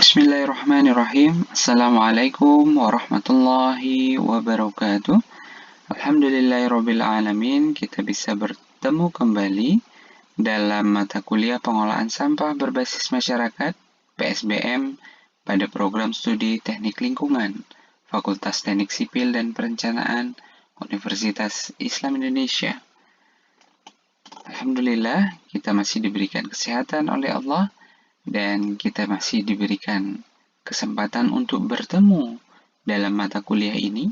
Bismillahirrahmanirrahim. Assalamualaikum warahmatullahi wabarakatuh. Alhamdulillahirabbil alamin, kita bisa bertemu kembali dalam mata kuliah pengolahan sampah berbasis masyarakat PSBM pada program studi Teknik Lingkungan, Fakultas Teknik Sipil dan Perencanaan Universitas Islam Indonesia. Alhamdulillah, kita masih diberikan kesehatan oleh Allah dan kita masih diberikan kesempatan untuk bertemu dalam mata kuliah ini.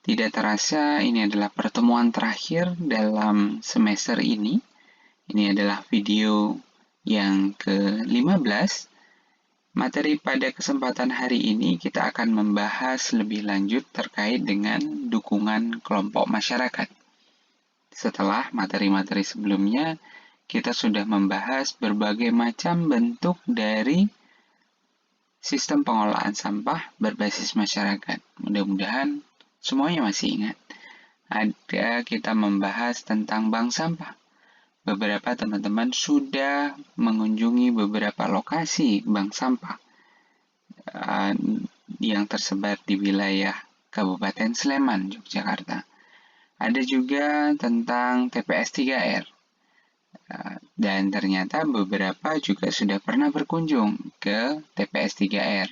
Tidak terasa ini adalah pertemuan terakhir dalam semester ini. Ini adalah video yang ke-15. Materi pada kesempatan hari ini kita akan membahas lebih lanjut terkait dengan dukungan kelompok masyarakat. Setelah materi-materi sebelumnya, kita sudah membahas berbagai macam bentuk dari sistem pengolahan sampah berbasis masyarakat. Mudah-mudahan semuanya masih ingat. Kita membahas tentang bank sampah. Beberapa teman-teman sudah mengunjungi beberapa lokasi bank sampah yang tersebar di wilayah Kabupaten Sleman, Yogyakarta. Ada juga tentang TPS 3R. Dan ternyata beberapa juga sudah pernah berkunjung ke TPS 3R.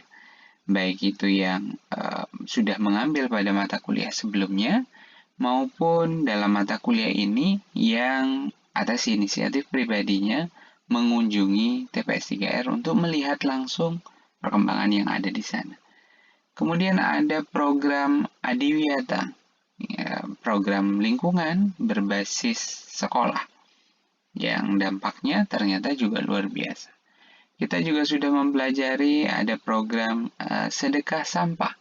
Baik itu yang sudah mengambil pada mata kuliah sebelumnya, maupun dalam mata kuliah ini yang atas inisiatif pribadinya mengunjungi TPS 3R untuk melihat langsung perkembangan yang ada di sana. Kemudian ada program Adiwiyata, program lingkungan berbasis sekolah, yang dampaknya ternyata juga luar biasa. Kita juga sudah mempelajari ada program sedekah sampah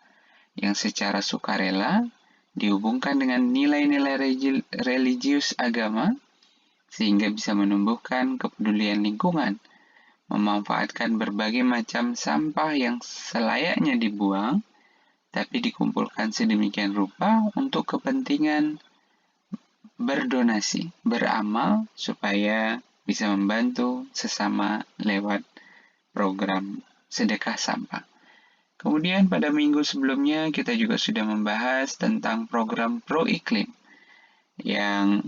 yang secara sukarela dihubungkan dengan nilai-nilai religius agama sehingga bisa menumbuhkan kepedulian lingkungan, memanfaatkan berbagai macam sampah yang selayaknya dibuang tapi dikumpulkan sedemikian rupa untuk kepentingan berdonasi, beramal supaya bisa membantu sesama lewat program sedekah sampah. Kemudian pada minggu sebelumnya kita juga sudah membahas tentang program Pro Iklim yang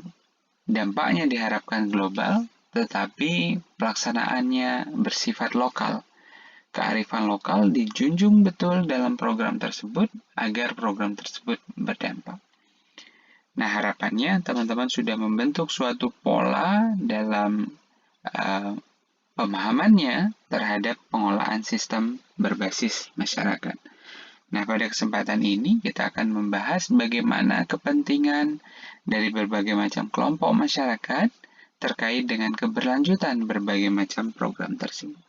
dampaknya diharapkan global tetapi pelaksanaannya bersifat lokal. Kearifan lokal dijunjung betul dalam program tersebut agar program tersebut berdampak. Nah, harapannya teman-teman sudah membentuk suatu pola dalam pemahamannya terhadap pengolahan sistem berbasis masyarakat. Nah, pada kesempatan ini kita akan membahas bagaimana kepentingan dari berbagai macam kelompok masyarakat terkait dengan keberlanjutan berbagai macam program tersebut.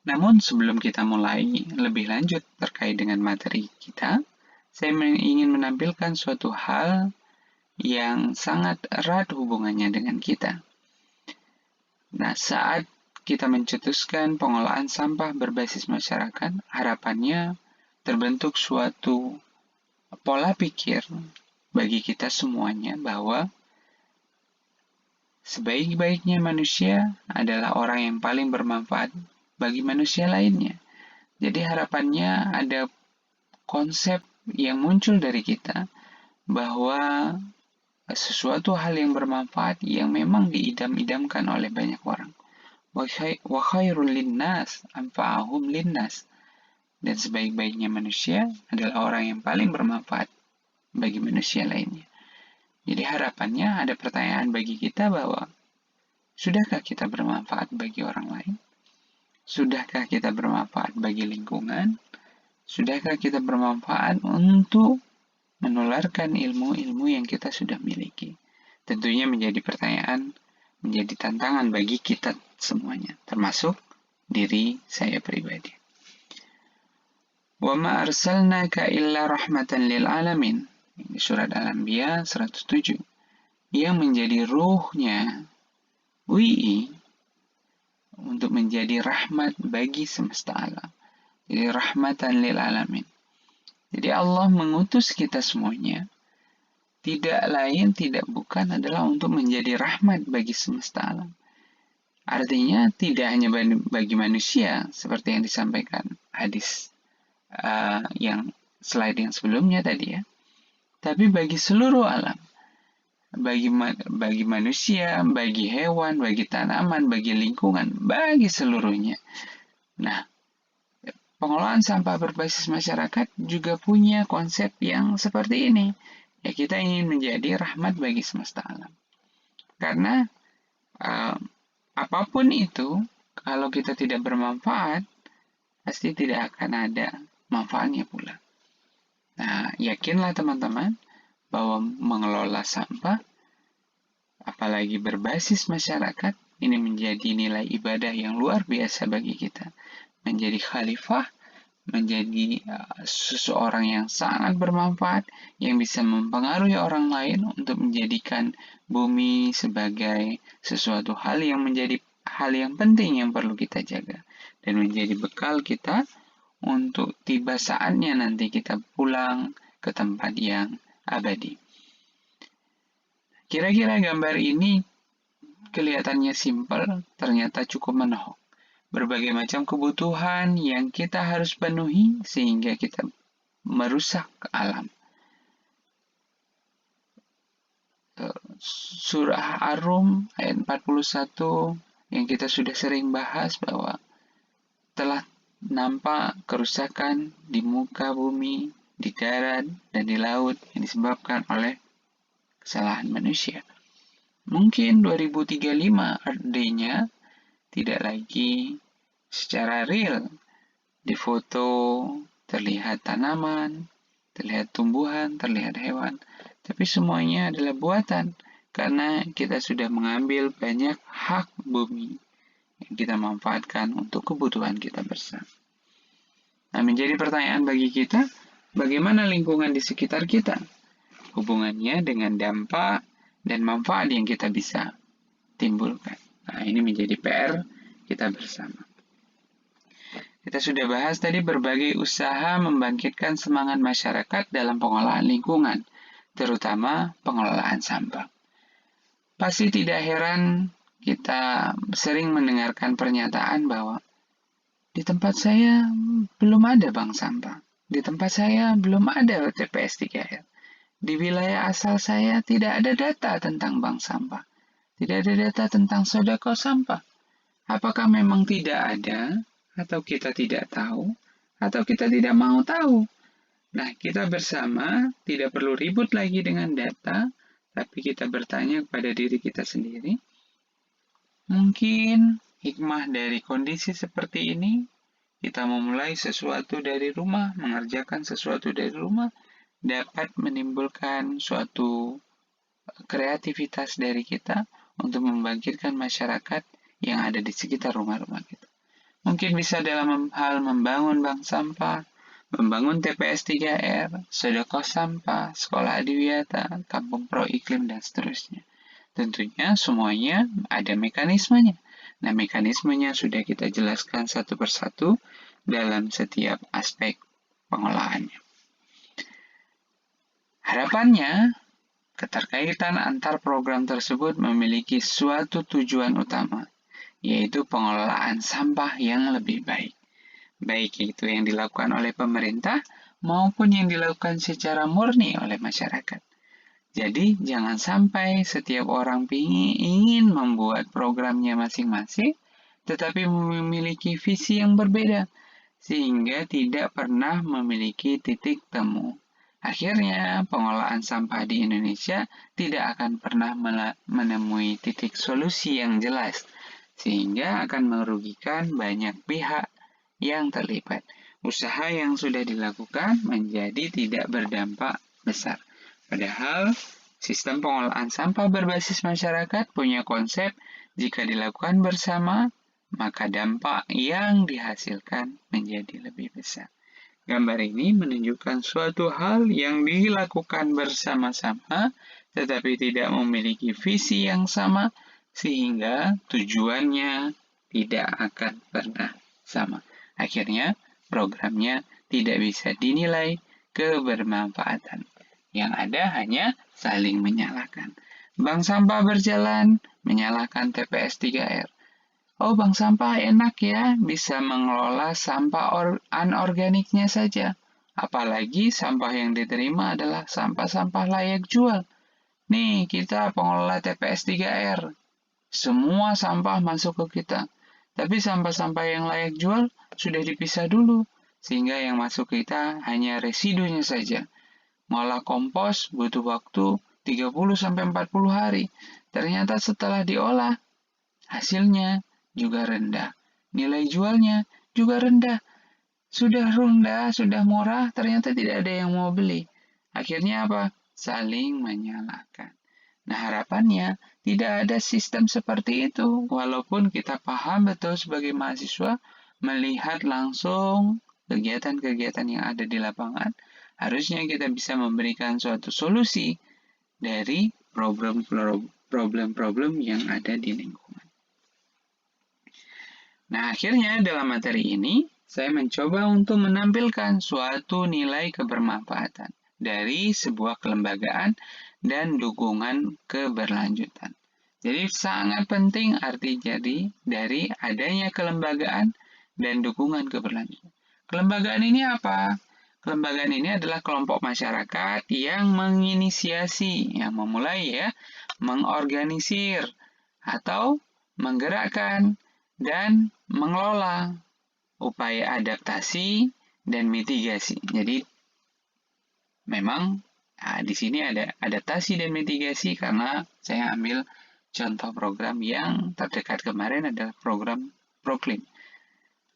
Namun, sebelum kita mulai lebih lanjut terkait dengan materi kita, saya ingin menampilkan suatu hal yang sangat erat hubungannya dengan kita. Nah, saat kita mencetuskan pengolahan sampah berbasis masyarakat, harapannya terbentuk suatu pola pikir bagi kita semuanya bahwa sebaik-baiknya manusia adalah orang yang paling bermanfaat bagi manusia lainnya. Jadi harapannya ada konsep yang muncul dari kita bahwa sesuatu hal yang bermanfaat yang memang diidam-idamkan oleh banyak orang. Wa khairul linnas anfa'ahum linnas. Dan sebaik-baiknya manusia adalah orang yang paling bermanfaat bagi manusia lainnya. Jadi harapannya ada pertanyaan bagi kita bahwa sudahkah kita bermanfaat bagi orang lain? Sudahkah kita bermanfaat bagi lingkungan? Sudahkah kita bermanfaat untuk menularkan ilmu-ilmu yang kita sudah miliki? Tentunya menjadi pertanyaan, menjadi tantangan bagi kita semuanya, termasuk diri saya pribadi. Wa ma arsalnaka illa rahmatan lil alamin. Ini surat Al-Anbiya 107. Yang menjadi ruhnya WI untuk menjadi rahmat bagi semesta alam. Jadi rahmatan lil alamin. Jadi Allah mengutus kita semuanya tidak lain tidak bukan adalah untuk menjadi rahmat bagi semesta alam. Artinya tidak hanya bagi manusia seperti yang disampaikan hadis yang slide yang sebelumnya tadi ya, tapi bagi seluruh alam, bagi manusia, bagi hewan, bagi tanaman, bagi lingkungan, bagi seluruhnya. Nah, pengelolaan sampah berbasis masyarakat juga punya konsep yang seperti ini. Ya, kita ingin menjadi rahmat bagi semesta alam. Karena apapun itu, kalau kita tidak bermanfaat, pasti tidak akan ada manfaatnya pula. Nah, yakinlah teman-teman bahwa mengelola sampah, apalagi berbasis masyarakat, ini menjadi nilai ibadah yang luar biasa bagi kita. Menjadi khalifah, menjadi seseorang yang sangat bermanfaat, yang bisa mempengaruhi orang lain untuk menjadikan bumi sebagai sesuatu hal yang menjadi hal yang penting yang perlu kita jaga. Dan menjadi bekal kita untuk tiba saatnya nanti kita pulang ke tempat yang abadi. Kira-kira gambar ini kelihatannya simpel, ternyata cukup menohok. Berbagai macam kebutuhan yang kita harus penuhi sehingga kita merusak alam. Surah Ar-Rum ayat 41 yang kita sudah sering bahas bahwa telah nampak kerusakan di muka bumi, di darat, dan di laut yang disebabkan oleh kesalahan manusia. Mungkin 2035 artinya tidak lagi secara real di foto terlihat tanaman, terlihat tumbuhan, terlihat hewan, tapi semuanya adalah buatan karena kita sudah mengambil banyak hak bumi yang kita manfaatkan untuk kebutuhan kita bersama. Nah, menjadi pertanyaan bagi kita, bagaimana lingkungan di sekitar kita? Hubungannya dengan dampak dan manfaat yang kita bisa timbulkan. Nah, ini menjadi PR kita bersama. Kita sudah bahas tadi berbagai usaha membangkitkan semangat masyarakat dalam pengolahan lingkungan, terutama pengelolaan sampah. Pasti tidak heran kita sering mendengarkan pernyataan bahwa di tempat saya belum ada bank sampah. Di tempat saya belum ada TPS 3R. Di wilayah asal saya tidak ada data tentang bank sampah. Tidak ada data tentang sodako sampah. Apakah memang tidak ada, atau kita tidak tahu, atau kita tidak mau tahu? Nah, kita bersama tidak perlu ribut lagi dengan data, tapi kita bertanya kepada diri kita sendiri. Mungkin hikmah dari kondisi seperti ini, kita memulai sesuatu dari rumah, mengerjakan sesuatu dari rumah, dapat menimbulkan suatu kreativitas dari kita untuk membangkitkan masyarakat yang ada di sekitar rumah-rumah kita. Mungkin bisa dalam hal membangun bank sampah, membangun TPS 3R, sedekah sampah, sekolah adiwiyata, kampung pro iklim, dan seterusnya. Tentunya semuanya ada mekanismenya. Nah, mekanismenya sudah kita jelaskan satu persatu dalam setiap aspek pengolahannya. Harapannya, keterkaitan antar program tersebut memiliki suatu tujuan utama, yaitu pengelolaan sampah yang lebih baik. Baik itu yang dilakukan oleh pemerintah maupun yang dilakukan secara murni oleh masyarakat. Jadi, jangan sampai setiap orang ingin membuat programnya masing-masing, tetapi memiliki visi yang berbeda, sehingga tidak pernah memiliki titik temu. Akhirnya, pengolahan sampah di Indonesia tidak akan pernah menemui titik solusi yang jelas, sehingga akan merugikan banyak pihak yang terlibat. Usaha yang sudah dilakukan menjadi tidak berdampak besar. Padahal, sistem pengolahan sampah berbasis masyarakat punya konsep jika dilakukan bersama, maka dampak yang dihasilkan menjadi lebih besar. Gambar ini menunjukkan suatu hal yang dilakukan bersama-sama, tetapi tidak memiliki visi yang sama, sehingga tujuannya tidak akan pernah sama. Akhirnya, programnya tidak bisa dinilai kebermanfaatan. Yang ada hanya saling menyalahkan. Bank sampah berjalan, menyalahkan TPS 3R. oh bank sampah enak ya, bisa mengelola sampah anorganiknya saja. Apalagi sampah yang diterima adalah sampah-sampah layak jual. Nih, kita pengelola TPS 3R. Semua sampah masuk ke kita. Tapi sampah-sampah yang layak jual sudah dipisah dulu, sehingga yang masuk kita hanya residunya saja. Ngolah kompos butuh waktu 30-40 hari. Ternyata setelah diolah, hasilnya juga rendah. Nilai jualnya juga rendah. Sudah rendah, sudah murah, ternyata tidak ada yang mau beli. Akhirnya apa? Saling menyalahkan. Nah, harapannya tidak ada sistem seperti itu. Walaupun kita paham betul sebagai mahasiswa, melihat langsung kegiatan-kegiatan yang ada di lapangan, harusnya kita bisa memberikan suatu solusi dari problem-problem yang ada di lingkungan. Nah, akhirnya dalam materi ini, saya mencoba untuk menampilkan suatu nilai kebermanfaatan dari sebuah kelembagaan dan dukungan keberlanjutan. Jadi sangat penting arti jadi dari adanya kelembagaan dan dukungan keberlanjutan. Kelembagaan ini apa? Kelembagaan ini adalah kelompok masyarakat yang menginisiasi, yang memulai ya, mengorganisir atau menggerakkan dan mengelola upaya adaptasi dan mitigasi. Jadi memang di sini ada adaptasi dan mitigasi karena saya ambil contoh program yang terdekat kemarin adalah program Proklim.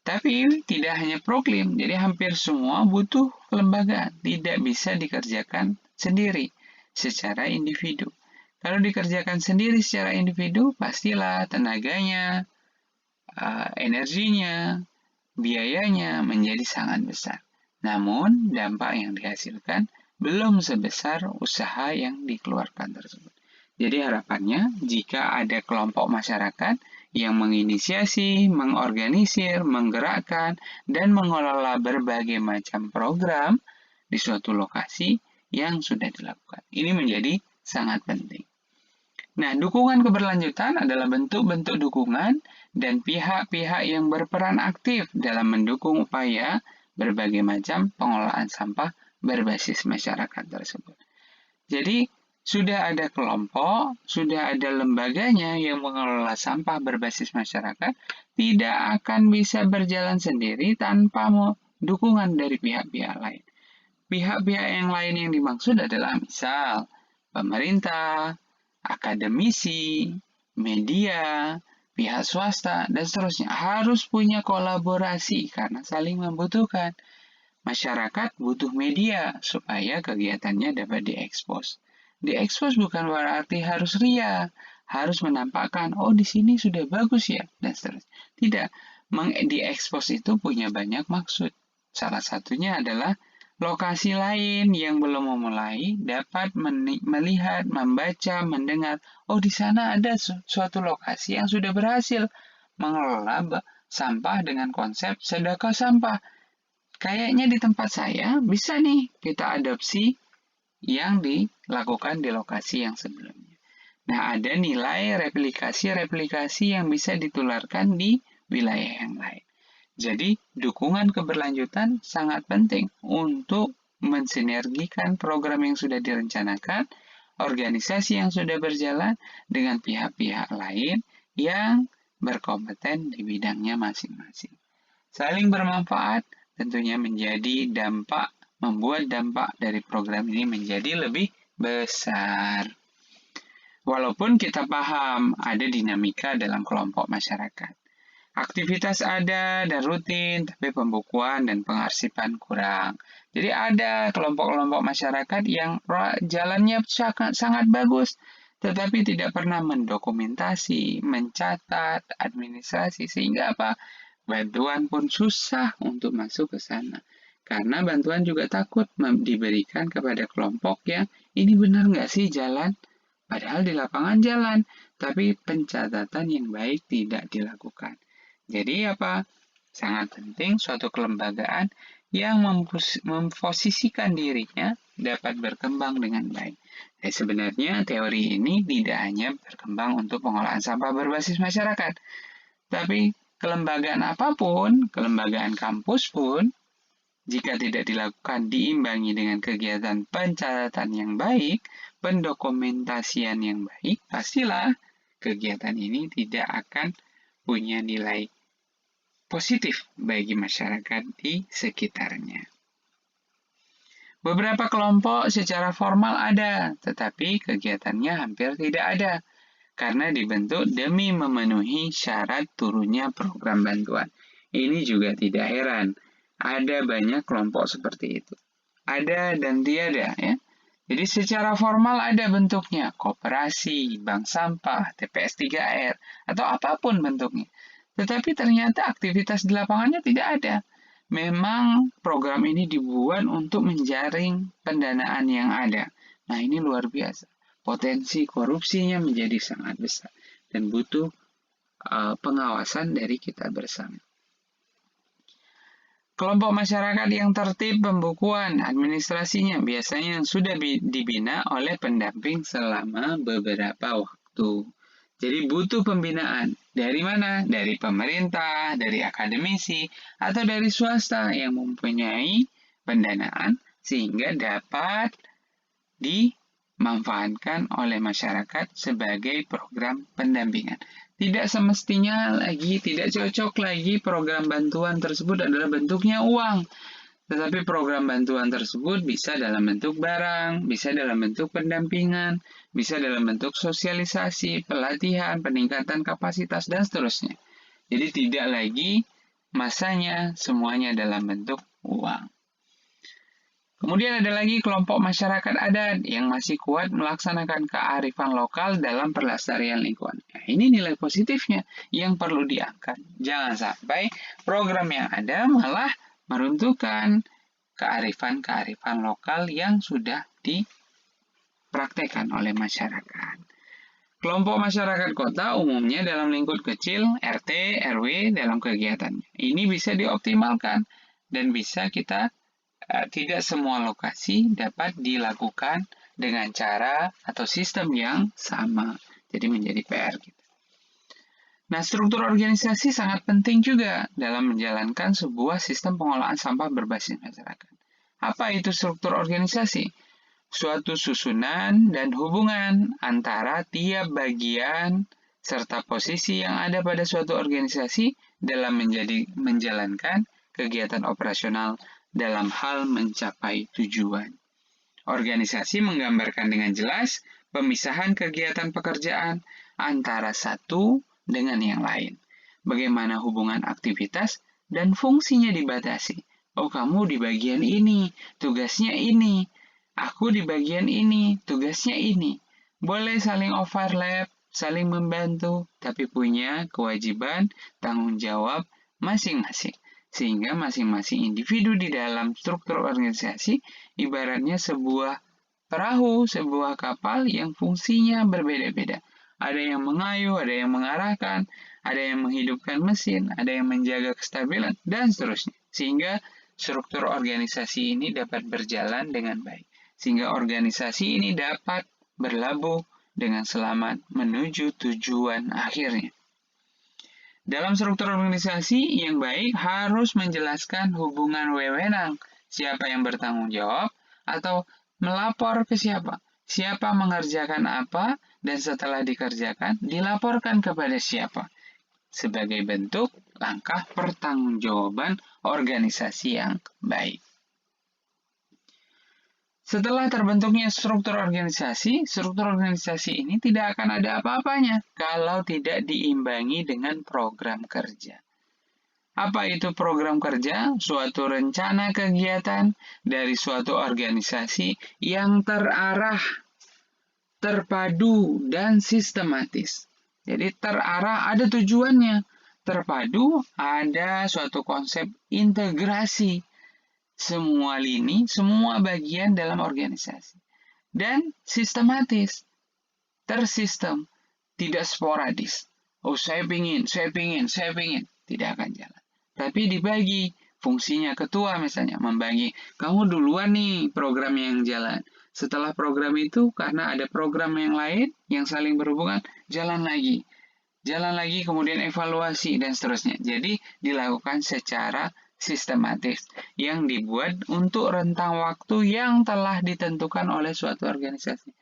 Tapi tidak hanya Proklim, jadi hampir semua butuh kelembagaan, tidak bisa dikerjakan sendiri secara individu. Kalau dikerjakan sendiri secara individu, pastilah tenaganya, energinya, biayanya menjadi sangat besar. Namun, dampak yang dihasilkan belum sebesar usaha yang dikeluarkan tersebut. Jadi harapannya, jika ada kelompok masyarakat yang menginisiasi, mengorganisir, menggerakkan, dan mengelola berbagai macam program di suatu lokasi yang sudah dilakukan. Ini menjadi sangat penting. Nah, dukungan keberlanjutan adalah bentuk-bentuk dukungan dan pihak-pihak yang berperan aktif dalam mendukung upaya berbagai macam pengelolaan sampah berbasis masyarakat tersebut. Jadi, sudah ada kelompok, sudah ada lembaganya yang mengelola sampah berbasis masyarakat, tidak akan bisa berjalan sendiri tanpa dukungan dari pihak-pihak lain. Pihak-pihak yang lain yang dimaksud adalah misal pemerintah, akademisi, media, pihak swasta, dan seterusnya harus punya kolaborasi karena saling membutuhkan. Masyarakat butuh media supaya kegiatannya dapat diekspos. Diekspos bukan berarti harus ria, harus menampakkan, oh di sini sudah bagus ya, dan seterusnya. Tidak, diekspos itu punya banyak maksud. Salah satunya adalah lokasi lain yang belum memulai dapat melihat, membaca, mendengar, oh di sana ada suatu lokasi yang sudah berhasil mengelola sampah dengan konsep sedekah sampah. Kayaknya di tempat saya bisa nih kita adopsi yang dilakukan di lokasi yang sebelumnya. Nah, ada nilai replikasi yang bisa ditularkan di wilayah yang lain. Jadi, dukungan keberlanjutan sangat penting untuk mensinergikan program yang sudah direncanakan, organisasi yang sudah berjalan dengan pihak-pihak lain yang berkompeten di bidangnya masing-masing. Saling bermanfaat tentunya membuat dampak dari program ini menjadi lebih besar. Walaupun kita paham ada dinamika dalam kelompok masyarakat. Aktivitas ada dan rutin, tapi pembukuan dan pengarsipan kurang. Jadi ada kelompok-kelompok masyarakat yang jalannya sangat bagus, tetapi tidak pernah mendokumentasi, mencatat, administrasi, sehingga apa? Bantuan pun susah untuk masuk ke sana. Karena bantuan juga takut diberikan kepada kelompok yang ini benar nggak sih jalan? Padahal di lapangan jalan, tapi pencatatan yang baik tidak dilakukan. Jadi apa? Sangat penting suatu kelembagaan yang memposisikan dirinya dapat berkembang dengan baik. Jadi sebenarnya teori ini tidak hanya berkembang untuk pengolahan sampah berbasis masyarakat, Tapi kelembagaan apapun, kelembagaan kampus pun, jika tidak dilakukan diimbangi dengan kegiatan pencatatan yang baik, pendokumentasian yang baik, pastilah kegiatan ini tidak akan punya nilai positif bagi masyarakat di sekitarnya. Beberapa kelompok secara formal ada, tetapi kegiatannya hampir tidak ada, karena dibentuk demi memenuhi syarat turunnya program bantuan. Ini juga tidak heran, ada banyak kelompok seperti itu. Ada dan tiada, ya. Jadi secara formal ada bentuknya, koperasi, bank sampah, TPS 3R, atau apapun bentuknya. Tetapi ternyata aktivitas di lapangannya tidak ada. Memang program ini dibuat untuk menjaring pendanaan yang ada. Nah, ini luar biasa. Potensi korupsinya menjadi sangat besar dan butuh pengawasan dari kita bersama. Kelompok masyarakat yang tertib pembukuan administrasinya biasanya sudah dibina oleh pendamping selama beberapa waktu. Jadi butuh pembinaan. Dari mana? Dari pemerintah, dari akademisi, atau dari swasta yang mempunyai pendanaan sehingga dapat dimanfaatkan oleh masyarakat sebagai program pendampingan. Tidak semestinya lagi, tidak cocok lagi program bantuan tersebut adalah bentuknya uang. Tetapi program bantuan tersebut bisa dalam bentuk barang, bisa dalam bentuk pendampingan, bisa dalam bentuk sosialisasi, pelatihan, peningkatan kapasitas, dan seterusnya. Jadi tidak lagi masanya semuanya dalam bentuk uang. Kemudian ada lagi kelompok masyarakat adat yang masih kuat melaksanakan kearifan lokal dalam pelestarian lingkungan. Nah, ini nilai positifnya yang perlu diangkat. Jangan sampai program yang ada malah meruntuhkan kearifan-kearifan lokal yang sudah dipraktekkan oleh masyarakat. Kelompok masyarakat kota umumnya dalam lingkup kecil, RT, RW dalam kegiatannya. Ini bisa dioptimalkan dan bisa kita tidak semua lokasi dapat dilakukan dengan cara atau sistem yang sama. Jadi menjadi PR kita. Nah, struktur organisasi sangat penting juga dalam menjalankan sebuah sistem pengolahan sampah berbasis masyarakat. Apa itu struktur organisasi? Suatu susunan dan hubungan antara tiap bagian serta posisi yang ada pada suatu organisasi dalam menjalankan kegiatan operasional dalam hal mencapai tujuan. Organisasi menggambarkan dengan jelas pemisahan kegiatan pekerjaan antara satu dengan yang lain. Bagaimana hubungan aktivitas dan fungsinya dibatasi. Oh, kamu di bagian ini, tugasnya ini. Aku di bagian ini, tugasnya ini. Boleh saling overlap, saling membantu, tapi punya kewajiban, tanggung jawab masing-masing. Sehingga masing-masing individu di dalam struktur organisasi ibaratnya sebuah perahu, sebuah kapal yang fungsinya berbeda-beda. Ada yang mengayuh, ada yang mengarahkan, ada yang menghidupkan mesin, ada yang menjaga kestabilan, dan seterusnya. Sehingga struktur organisasi ini dapat berjalan dengan baik. Sehingga organisasi ini dapat berlabuh dengan selamat menuju tujuan akhirnya. Dalam struktur organisasi yang baik harus menjelaskan hubungan wewenang, siapa yang bertanggung jawab, atau melapor ke siapa. Siapa mengerjakan apa, dan setelah dikerjakan, dilaporkan kepada siapa. Sebagai bentuk langkah pertanggungjawaban organisasi yang baik. Setelah terbentuknya struktur organisasi ini tidak akan ada apa-apanya kalau tidak diimbangi dengan program kerja. Apa itu program kerja? Suatu rencana kegiatan dari suatu organisasi yang terarah, terpadu, dan sistematis. Jadi terarah ada tujuannya. Terpadu ada suatu konsep integrasi. Semua lini, semua bagian dalam organisasi. Dan sistematis, tersistem, tidak sporadis. Oh, saya pingin. Tidak akan jalan. Tapi dibagi, fungsinya ketua misalnya, membagi. Kamu duluan nih program yang jalan. Setelah program itu, karena ada program yang lain yang saling berhubungan, jalan lagi. jalan lagi, kemudian evaluasi, dan seterusnya. Jadi, dilakukan secara sistematis yang dibuat untuk rentang waktu yang telah ditentukan oleh suatu organisasi.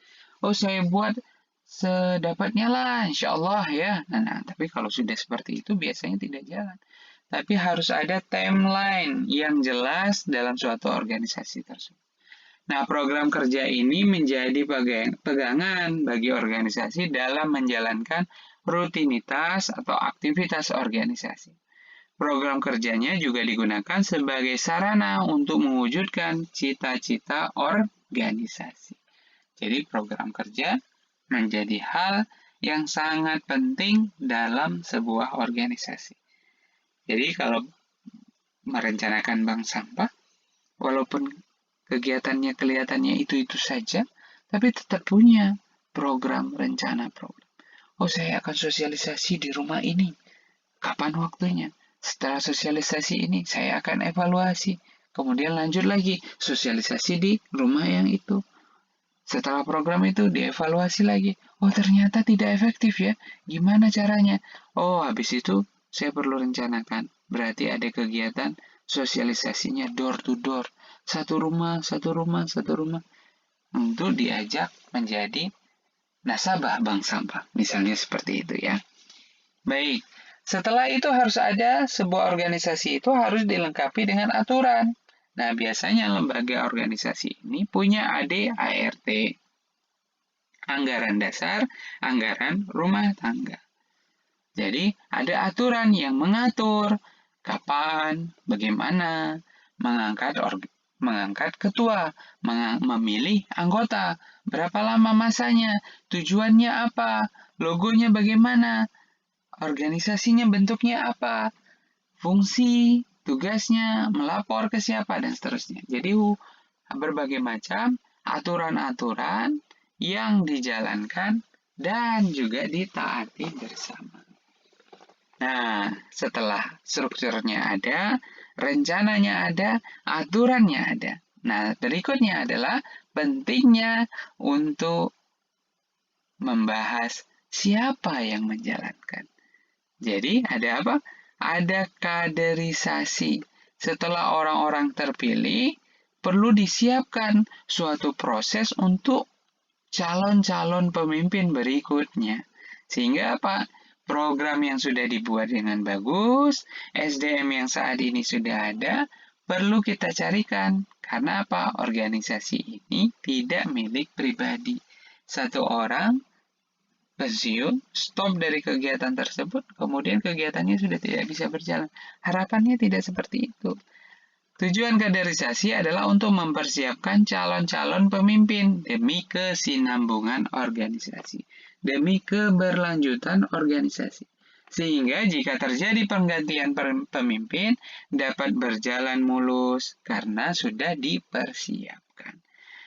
Oh, saya buat sedapatnya lah, insya Allah ya. Nah, tapi kalau sudah seperti itu biasanya tidak jalan. Tapi harus ada timeline yang jelas dalam suatu organisasi tersebut. Nah, program kerja ini menjadi pegangan bagi organisasi dalam menjalankan rutinitas atau aktivitas organisasi. Program kerjanya juga digunakan sebagai sarana untuk mewujudkan cita-cita organisasi. Jadi program kerja menjadi hal yang sangat penting dalam sebuah organisasi. Jadi kalau merencanakan bank sampah, walaupun kegiatannya kelihatannya itu-itu saja, tapi tetap punya program, rencana program. Oh, saya akan sosialisasi di rumah ini. Kapan waktunya? Setelah sosialisasi ini, saya akan evaluasi. Kemudian lanjut lagi, sosialisasi di rumah yang itu. Setelah program itu, dievaluasi lagi. Oh, ternyata tidak efektif ya. Gimana caranya? Oh, habis itu saya perlu rencanakan. Berarti ada kegiatan sosialisasinya door to door. Satu rumah, satu rumah, satu rumah. Untuk diajak menjadi nasabah bank sampah. Misalnya seperti itu ya. Baik. Setelah itu harus ada sebuah organisasi itu harus dilengkapi dengan aturan. Nah, biasanya lembaga organisasi ini punya AD/ART, anggaran dasar, anggaran rumah tangga. Jadi, ada aturan yang mengatur kapan, bagaimana, mengangkat ketua, memilih anggota, berapa lama masanya, tujuannya apa, logonya bagaimana, organisasinya bentuknya apa, fungsi, tugasnya, melapor ke siapa, dan seterusnya. Jadi berbagai macam aturan-aturan yang dijalankan dan juga ditaati bersama. Nah, setelah strukturnya ada, rencananya ada, aturannya ada. Nah, berikutnya adalah pentingnya untuk membahas siapa yang menjalankan. Jadi ada apa? Ada kaderisasi. Setelah orang-orang terpilih, perlu disiapkan suatu proses untuk calon-calon pemimpin berikutnya. Sehingga apa? Program yang sudah dibuat dengan bagus, SDM yang saat ini sudah ada, perlu kita carikan. Karena apa? Organisasi ini tidak milik pribadi. Satu orang pensiun, stop dari kegiatan tersebut, kemudian kegiatannya sudah tidak bisa berjalan. Harapannya tidak seperti itu. Tujuan kaderisasi adalah untuk mempersiapkan calon-calon pemimpin demi kesinambungan organisasi, demi keberlanjutan organisasi. Sehingga jika terjadi penggantian pemimpin dapat berjalan mulus karena sudah dipersiapkan.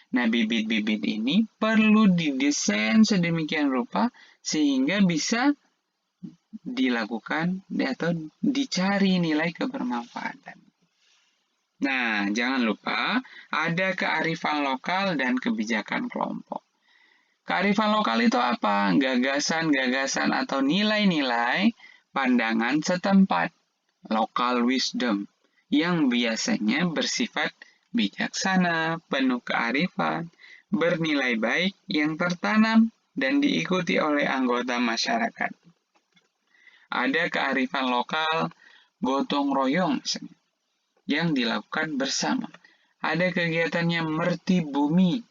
Nah, bibit-bibit ini perlu didesain sedemikian rupa sehingga bisa dilakukan atau dicari nilai kebermanfaatan. Nah, jangan lupa ada kearifan lokal dan kebijakan kelompok. Kearifan lokal itu apa? Gagasan-gagasan atau nilai-nilai pandangan setempat, local wisdom, yang biasanya bersifat bijaksana, penuh kearifan, bernilai baik yang tertanam dan diikuti oleh anggota masyarakat. Ada kearifan lokal gotong royong misalnya, yang dilakukan bersama. Ada kegiatannya merti bumi,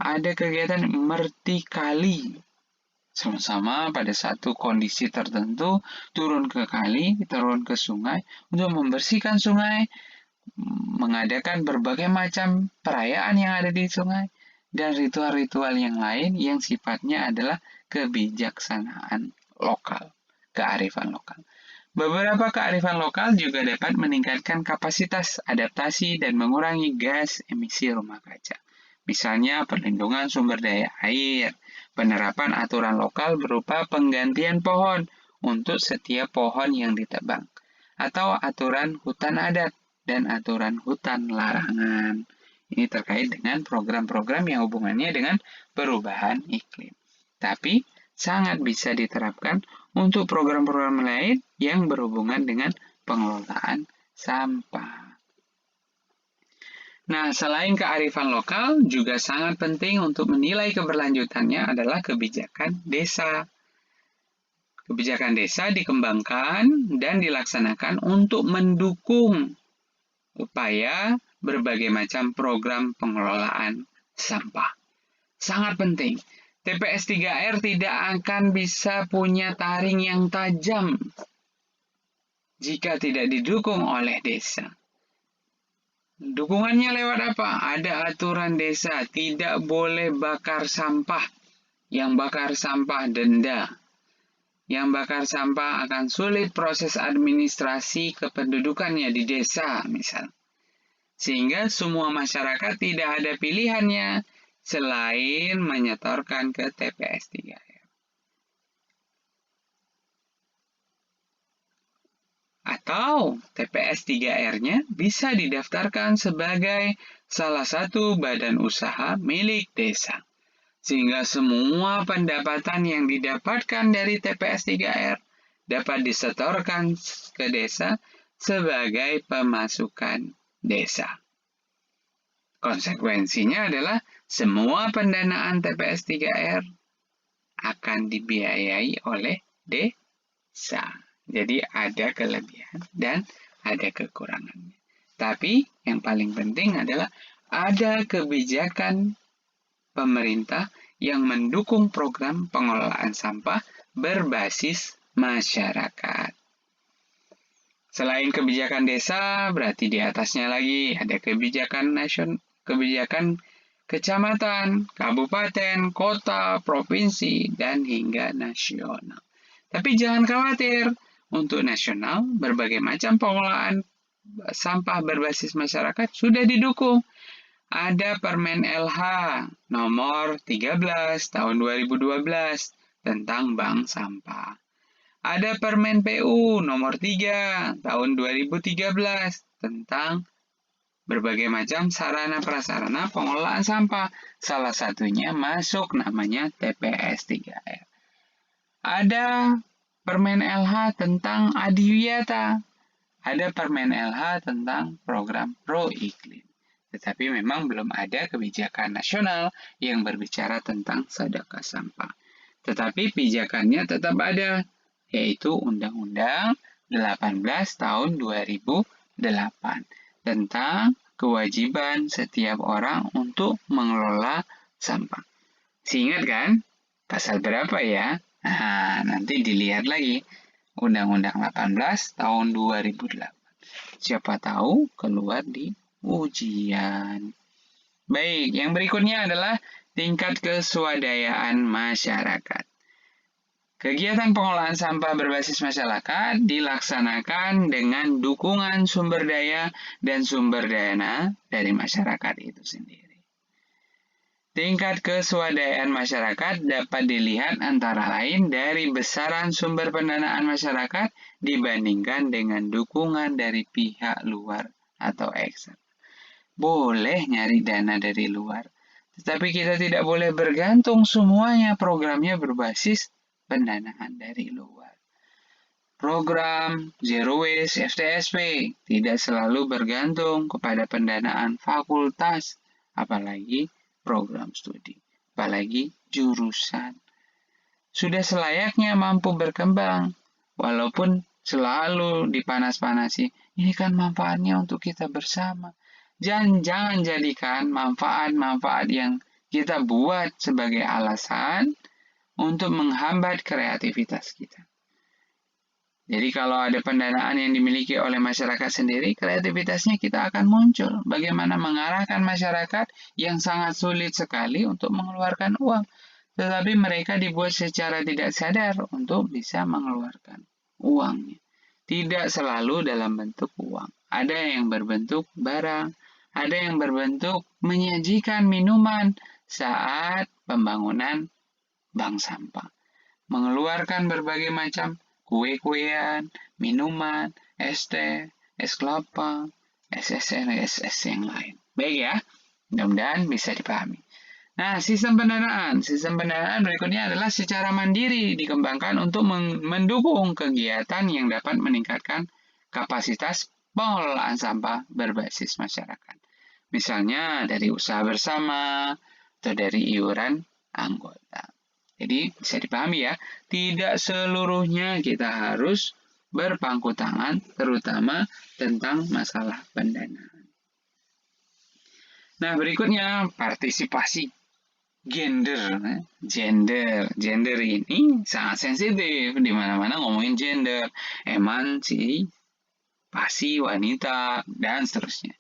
ada kegiatan merti kali. Sama-sama pada satu kondisi tertentu turun ke kali, turun ke sungai untuk membersihkan sungai, mengadakan berbagai macam perayaan yang ada di sungai, dan ritual-ritual yang lain yang sifatnya adalah kebijaksanaan lokal, kearifan lokal. Beberapa kearifan lokal juga dapat meningkatkan kapasitas adaptasi dan mengurangi gas emisi rumah kaca. Misalnya perlindungan sumber daya air, penerapan aturan lokal berupa penggantian pohon untuk setiap pohon yang ditebang, atau aturan hutan adat dan aturan hutan larangan. Ini terkait dengan program-program yang hubungannya dengan perubahan iklim. Tapi sangat bisa diterapkan untuk program-program lain yang berhubungan dengan pengelolaan sampah. Nah, selain kearifan lokal, juga sangat penting untuk menilai keberlanjutannya adalah kebijakan desa. Kebijakan desa dikembangkan dan dilaksanakan untuk mendukung upaya berbagai macam program pengelolaan sampah. Sangat penting. TPS 3R tidak akan bisa punya taring yang tajam jika tidak didukung oleh desa. Dukungannya lewat apa? Ada aturan desa, tidak boleh bakar sampah. Yang bakar sampah denda. Yang bakar sampah akan sulit proses administrasi kependudukannya di desa, misal. Sehingga semua masyarakat tidak ada pilihannya selain menyetorkan ke TPS 3R. Atau TPS 3R-nya bisa didaftarkan sebagai salah satu badan usaha milik desa. Sehingga semua pendapatan yang didapatkan dari TPS 3R dapat disetorkan ke desa sebagai pemasukan desa. Konsekuensinya adalah semua pendanaan TPS 3R akan dibiayai oleh desa. Jadi ada kelebihan dan ada kekurangannya. Tapi yang paling penting adalah ada kebijakan pemerintah yang mendukung program pengelolaan sampah berbasis masyarakat. Selain kebijakan desa, berarti di atasnya lagi ada kebijakan nasional, kebijakan kecamatan, kabupaten, kota, provinsi, dan hingga nasional. Tapi jangan khawatir, untuk nasional, berbagai macam pengelolaan sampah berbasis masyarakat sudah didukung. Ada Permen LH nomor 13 tahun 2012 tentang bank sampah. Ada Permen PU nomor 3 tahun 2013 tentang berbagai macam sarana prasarana pengelolaan sampah. Salah satunya masuk namanya TPS 3R. Ada Permen LH tentang adiwiyata. Ada Permen LH tentang program pro iklim. Tetapi memang belum ada kebijakan nasional yang berbicara tentang sedekah sampah. Tetapi pijakannya tetap ada, yaitu Undang-Undang 18 tahun 2008 tentang kewajiban setiap orang untuk mengelola sampah. Ingat kan? Pasal berapa ya? Nah, nanti dilihat lagi. Undang-Undang 18 tahun 2008. Siapa tahu keluar di ujian. Baik, yang berikutnya adalah tingkat keswadayaan masyarakat. Kegiatan pengelolaan sampah berbasis masyarakat dilaksanakan dengan dukungan sumber daya dan sumber dana dari masyarakat itu sendiri. Tingkat keswadayaan masyarakat dapat dilihat antara lain dari besaran sumber pendanaan masyarakat dibandingkan dengan dukungan dari pihak luar atau eksternal. Boleh nyari dana dari luar, tetapi kita tidak boleh bergantung semuanya programnya berbasis pendanaan dari luar. Program Zero Waste FTSP tidak selalu bergantung kepada pendanaan fakultas, apalagi program studi, apalagi jurusan. Sudah selayaknya mampu berkembang, walaupun selalu dipanas-panasi. Ini kan manfaatnya untuk kita bersama. Jangan jadikan manfaat-manfaat yang kita buat sebagai alasan untuk menghambat kreativitas kita. Jadi kalau ada pendanaan yang dimiliki oleh masyarakat sendiri, kreativitasnya kita akan muncul. Bagaimana mengarahkan masyarakat yang sangat sulit sekali untuk mengeluarkan uang. Tetapi mereka dibuat secara tidak sadar untuk bisa mengeluarkan uangnya. Tidak selalu dalam bentuk uang. Ada yang berbentuk barang, ada yang berbentuk menyajikan minuman saat pembangunan bank sampah. Mengeluarkan berbagai macam kue-kuean, minuman, es teh, es kelapa, SS yang lain. Baik ya, mudah-mudahan bisa dipahami. Nah, sistem pendanaan berikutnya adalah secara mandiri dikembangkan untuk mendukung kegiatan yang dapat meningkatkan kapasitas pengelolaan sampah berbasis masyarakat. Misalnya dari usaha bersama atau dari iuran anggota. Jadi bisa dipahami ya, tidak seluruhnya kita harus berpangku tangan, terutama tentang masalah pendanaan. Nah, berikutnya partisipasi gender ini sangat sensitif, di mana-mana ngomongin gender, emansipasi wanita dan seterusnya.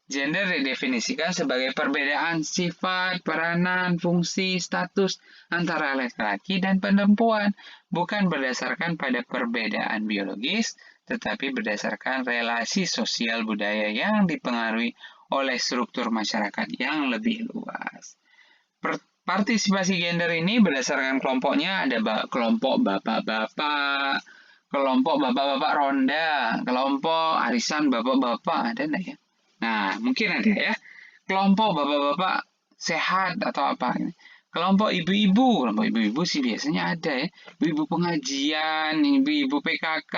Gender didefinisikan sebagai perbedaan sifat, peranan, fungsi, status antara laki-laki dan perempuan, bukan berdasarkan pada perbedaan biologis, tetapi berdasarkan relasi sosial budaya yang dipengaruhi oleh struktur masyarakat yang lebih luas. Partisipasi gender ini berdasarkan kelompoknya, ada kelompok bapak-bapak, kelompok bapak-bapak ronda, kelompok arisan bapak-bapak, ada enggak ya? Nah, mungkin ada ya. Kelompok bapak-bapak sehat atau apa. Kelompok ibu-ibu sih biasanya ada ya. Ibu-ibu pengajian, ibu-ibu PKK,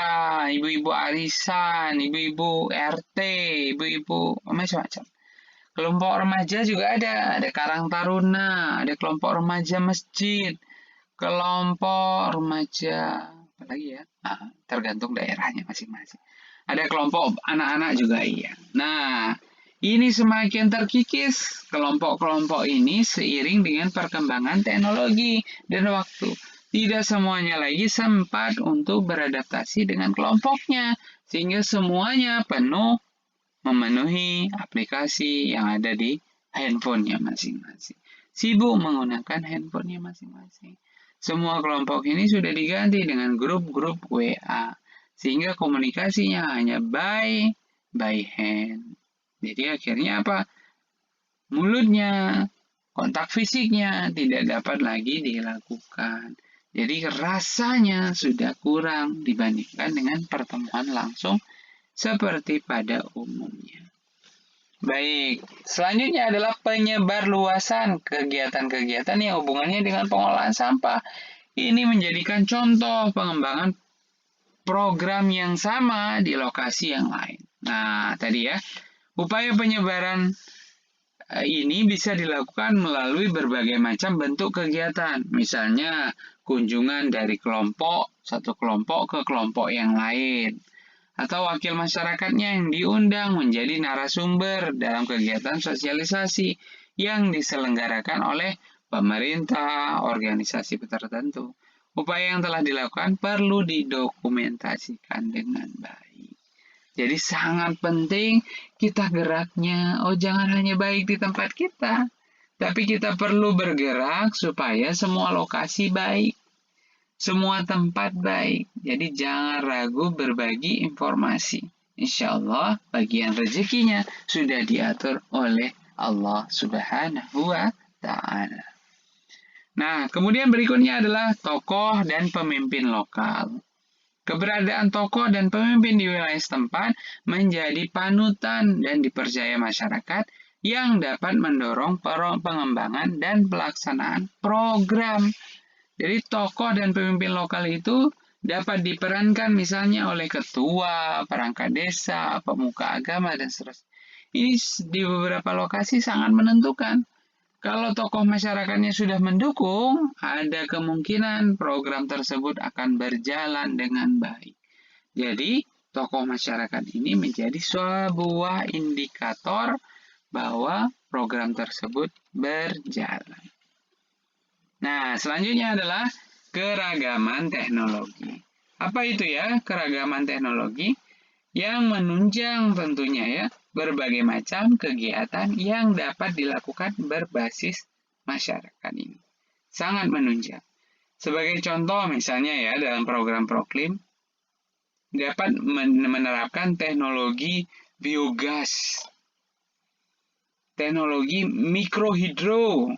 ibu-ibu arisan, ibu-ibu RT, ibu-ibu macam-macam. Kelompok remaja juga ada Karang Taruna, ada kelompok remaja masjid, kelompok remaja apa lagi ya? Tergantung daerahnya masing-masing. Ada kelompok anak-anak juga iya. Nah, ini semakin terkikis kelompok-kelompok ini seiring dengan perkembangan teknologi dan waktu. Tidak semuanya lagi sempat untuk beradaptasi dengan kelompoknya, sehingga semuanya penuh memenuhi aplikasi yang ada di handphonenya masing-masing. Sibuk menggunakan handphonenya masing-masing. Semua kelompok ini sudah diganti dengan grup-grup WA, sehingga komunikasinya hanya by hand. Jadi akhirnya apa? Mulutnya, kontak fisiknya tidak dapat lagi dilakukan. Jadi rasanya sudah kurang dibandingkan dengan pertemuan langsung seperti pada umumnya. Baik, selanjutnya adalah penyebar luasan kegiatan-kegiatan yang hubungannya dengan pengolahan sampah. Ini menjadikan contoh pengembangan program yang sama di lokasi yang lain. Nah, tadi ya, upaya penyebaran ini bisa dilakukan melalui berbagai macam bentuk kegiatan. Misalnya, kunjungan dari satu kelompok ke kelompok yang lain, atau wakil masyarakatnya yang diundang menjadi narasumber dalam kegiatan sosialisasi yang diselenggarakan oleh pemerintah, organisasi tertentu. Upaya yang telah dilakukan perlu didokumentasikan dengan baik. Jadi sangat penting kita geraknya, jangan hanya baik di tempat kita, tapi kita perlu bergerak supaya semua lokasi baik. Semua tempat baik, jadi jangan ragu berbagi informasi. Insya Allah bagian rezekinya sudah diatur oleh Allah Subhanahu wa Ta'ala. Nah, kemudian berikutnya adalah tokoh dan pemimpin lokal. Keberadaan tokoh dan pemimpin di wilayah setempat menjadi panutan dan dipercaya masyarakat yang dapat mendorong pengembangan dan pelaksanaan program. Jadi tokoh dan pemimpin lokal itu dapat diperankan misalnya oleh ketua, perangkat desa, pemuka agama, dan seterusnya. Ini di beberapa lokasi sangat menentukan. Kalau tokoh masyarakatnya sudah mendukung, ada kemungkinan program tersebut akan berjalan dengan baik. Jadi, tokoh masyarakat ini menjadi sebuah indikator bahwa program tersebut berjalan. Nah, selanjutnya adalah keragaman teknologi. Apa itu ya keragaman teknologi? Yang menunjang tentunya ya berbagai macam kegiatan yang dapat dilakukan berbasis masyarakat ini. Sangat menunjang. Sebagai contoh misalnya ya dalam program Proklim dapat menerapkan teknologi biogas, teknologi mikrohidro,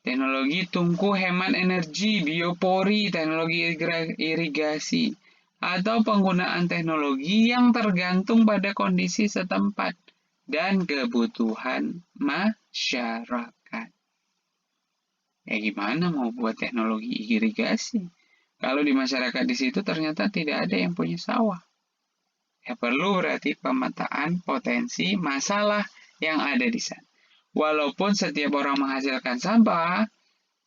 teknologi tungku hemat energi, biopori, teknologi irigasi, atau penggunaan teknologi yang tergantung pada kondisi setempat dan kebutuhan masyarakat. Ya gimana mau buat teknologi irigasi? Kalau di masyarakat di situ ternyata tidak ada yang punya sawah. Ya perlu berarti pemetaan potensi masalah yang ada di sana. Walaupun setiap orang menghasilkan sampah,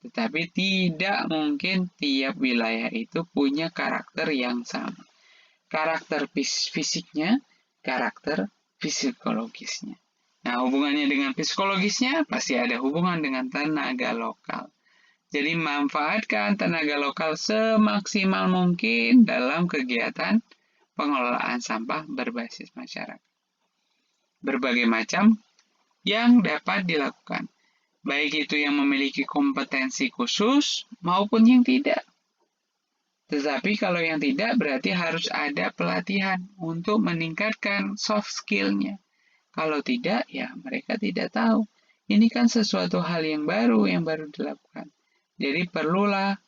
tetapi tidak mungkin tiap wilayah itu punya karakter yang sama. Karakter fisiknya, karakter psikologisnya. Nah, hubungannya dengan psikologisnya pasti ada hubungan dengan tenaga lokal. Jadi, manfaatkan tenaga lokal semaksimal mungkin dalam kegiatan pengelolaan sampah berbasis masyarakat. Berbagai macam yang dapat dilakukan, baik itu yang memiliki kompetensi khusus maupun yang tidak. Tetapi kalau yang tidak berarti harus ada pelatihan untuk meningkatkan soft skill-nya. Kalau tidak, ya mereka tidak tahu. Ini kan sesuatu hal yang baru dilakukan. Jadi perlulah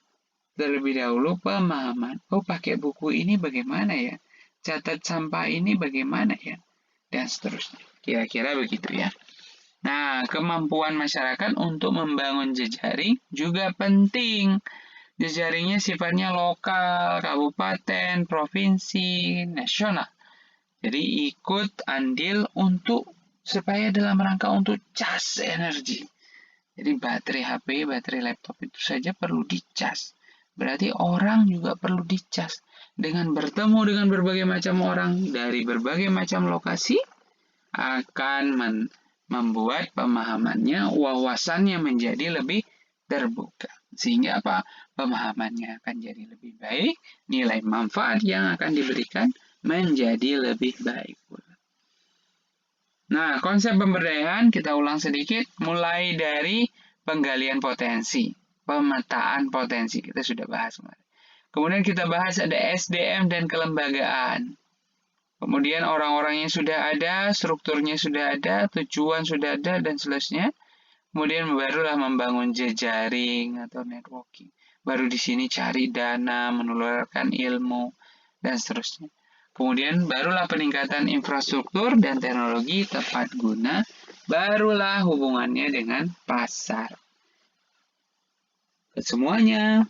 terlebih dahulu pemahaman. Oh, pakai buku ini bagaimana ya? Catat sampah ini bagaimana ya? Dan seterusnya. Kira-kira begitu ya. Nah, kemampuan masyarakat untuk membangun jejaring juga penting. Jejaringnya sifatnya lokal, kabupaten, provinsi, nasional. Jadi ikut andil supaya dalam rangka untuk cas energi. Jadi baterai HP, baterai laptop itu saja perlu dicas. Berarti orang juga perlu dicas. Dengan bertemu dengan berbagai macam orang dari berbagai macam lokasi, akan membuat pemahamannya, wawasannya menjadi lebih terbuka. Sehingga apa? Pemahamannya akan jadi lebih baik, nilai manfaat yang akan diberikan menjadi lebih baik pula. Nah, konsep pemberdayaan kita ulang sedikit, mulai dari penggalian potensi, pemetaan potensi, kita sudah bahas kemarin. Kemudian kita bahas ada SDM dan kelembagaan. Kemudian orang-orangnya sudah ada, strukturnya sudah ada, tujuan sudah ada, dan seterusnya. Kemudian barulah membangun jejaring atau networking. Baru di sini cari dana, menularkan ilmu, dan seterusnya. Kemudian barulah peningkatan infrastruktur dan teknologi tepat guna, barulah hubungannya dengan pasar. Semuanya.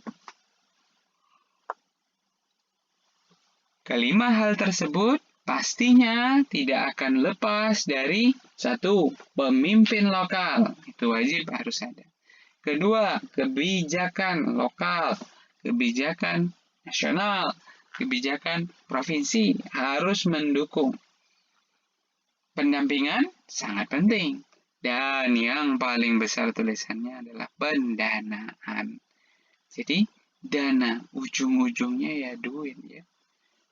Kelima hal tersebut pastinya tidak akan lepas dari satu, pemimpin lokal. Itu wajib harus ada. Kedua, kebijakan lokal, kebijakan nasional, kebijakan provinsi harus mendukung. Pendampingan sangat penting. Dan yang paling besar tulisannya adalah pendanaan. Jadi, dana ujung-ujungnya ya duit ya.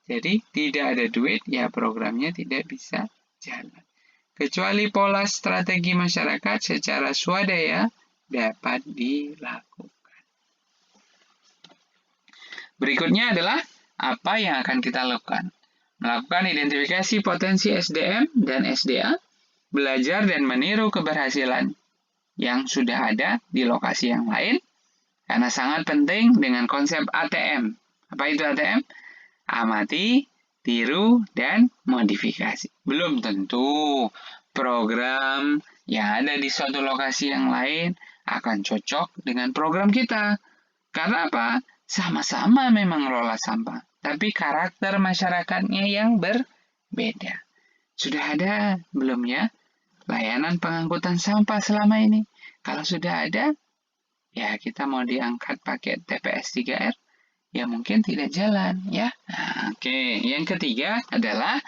Jadi tidak ada duit, ya programnya tidak bisa jalan. Kecuali pola strategi masyarakat secara swadaya dapat dilakukan. Berikutnya adalah apa yang akan kita lakukan. Melakukan identifikasi potensi SDM dan SDA, belajar dan meniru keberhasilan yang sudah ada di lokasi yang lain, karena sangat penting dengan konsep ATM. Apa itu ATM? Amati, tiru, dan modifikasi. Belum tentu program yang ada di suatu lokasi yang lain akan cocok dengan program kita. Karena apa? Sama-sama memang ngelola sampah, tapi karakter masyarakatnya yang berbeda. Sudah ada belum ya layanan pengangkutan sampah selama ini? Kalau sudah ada, ya kita mau diangkat pakai TPS 3R, ya mungkin tidak jalan ya. Nah, oke. Yang ketiga adalah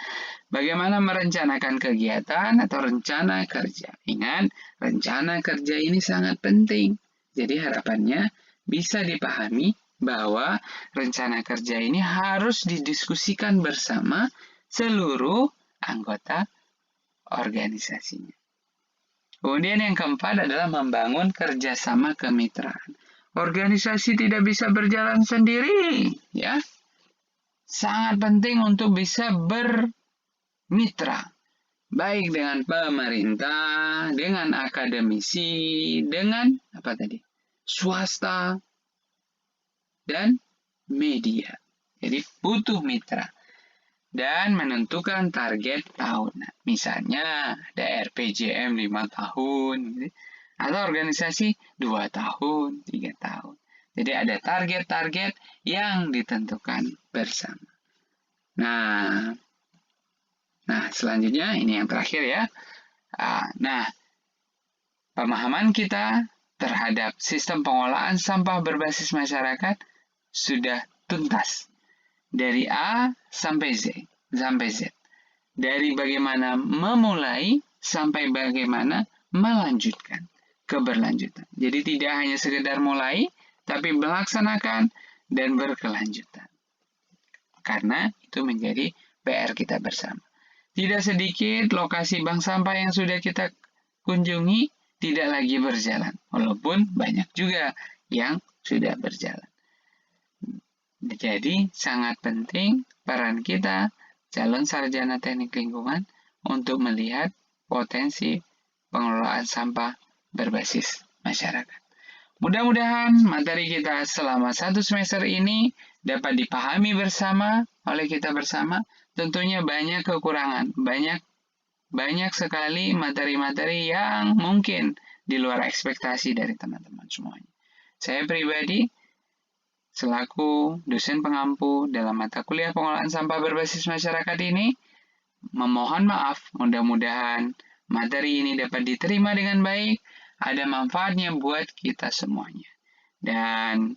bagaimana merencanakan kegiatan atau rencana kerja. Ingat, rencana kerja ini sangat penting. Jadi harapannya bisa dipahami bahwa rencana kerja ini harus didiskusikan bersama seluruh anggota organisasinya. Kemudian yang keempat adalah membangun kerjasama kemitraan. Organisasi tidak bisa berjalan sendiri, ya. Sangat penting untuk bisa bermitra, baik dengan pemerintah, dengan akademisi, dengan swasta, dan media. Jadi butuh mitra. Dan menentukan target tahunan. Misalnya ada RPJM 5 tahun, Atau organisasi 2 tahun, 3 tahun. Jadi ada target-target yang ditentukan bersama. Nah, selanjutnya ini yang terakhir ya. Nah, pemahaman kita terhadap sistem pengolahan sampah berbasis masyarakat sudah tuntas. Dari A sampai Z. Dari bagaimana memulai sampai bagaimana melanjutkan keberlanjutan. Jadi tidak hanya sekedar mulai, tapi melaksanakan dan berkelanjutan. Karena itu menjadi PR kita bersama. Tidak sedikit lokasi bank sampah yang sudah kita kunjungi tidak lagi berjalan, walaupun banyak juga yang sudah berjalan. Jadi sangat penting peran kita calon sarjana teknik lingkungan untuk melihat potensi pengelolaan sampah berbasis masyarakat. Mudah-mudahan materi kita selama 1 semester ini dapat dipahami bersama oleh kita bersama. Tentunya banyak kekurangan, banyak sekali materi-materi yang mungkin di luar ekspektasi dari teman-teman semuanya. Saya pribadi selaku dosen pengampu dalam mata kuliah pengolahan sampah berbasis masyarakat ini, memohon maaf, mudah-mudahan materi ini dapat diterima dengan baik, ada manfaatnya buat kita semuanya. Dan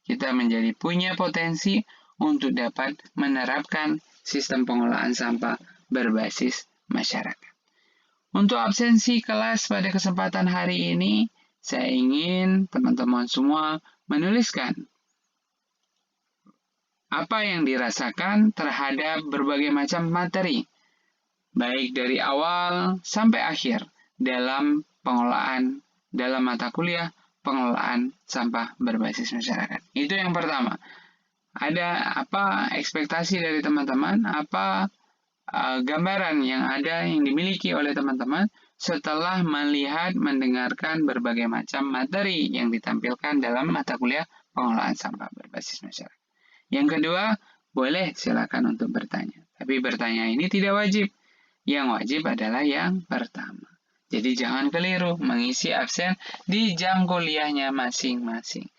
kita menjadi punya potensi untuk dapat menerapkan sistem pengolahan sampah berbasis masyarakat. Untuk absensi kelas pada kesempatan hari ini, saya ingin teman-teman semua menuliskan apa yang dirasakan terhadap berbagai macam materi, baik dari awal sampai akhir dalam mata kuliah pengelolaan sampah berbasis masyarakat. Itu yang pertama. Ada apa ekspektasi dari teman-teman, apa gambaran yang dimiliki oleh teman-teman setelah mendengarkan berbagai macam materi yang ditampilkan dalam mata kuliah pengelolaan sampah berbasis masyarakat. Yang kedua, boleh silakan untuk bertanya. Tapi bertanya ini tidak wajib. Yang wajib adalah yang pertama. Jadi jangan keliru mengisi absen di jam kuliahnya masing-masing.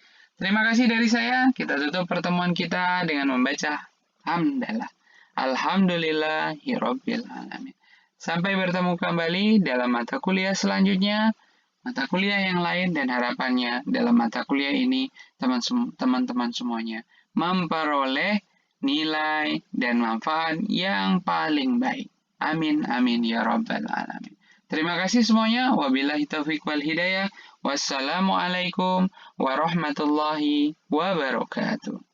Terima kasih dari saya. Kita tutup pertemuan kita dengan membaca hamdalah. Alhamdulillahirabbil alamin. Sampai bertemu kembali dalam mata kuliah selanjutnya, mata kuliah yang lain, dan harapannya dalam mata kuliah ini teman-teman semuanya memperoleh nilai dan manfaat yang paling baik. Amin amin ya rabbal alamin. Terima kasih semuanya. Wabillahi taufiq wal hidayah. Wassalamualaikum warahmatullahi wabarakatuh.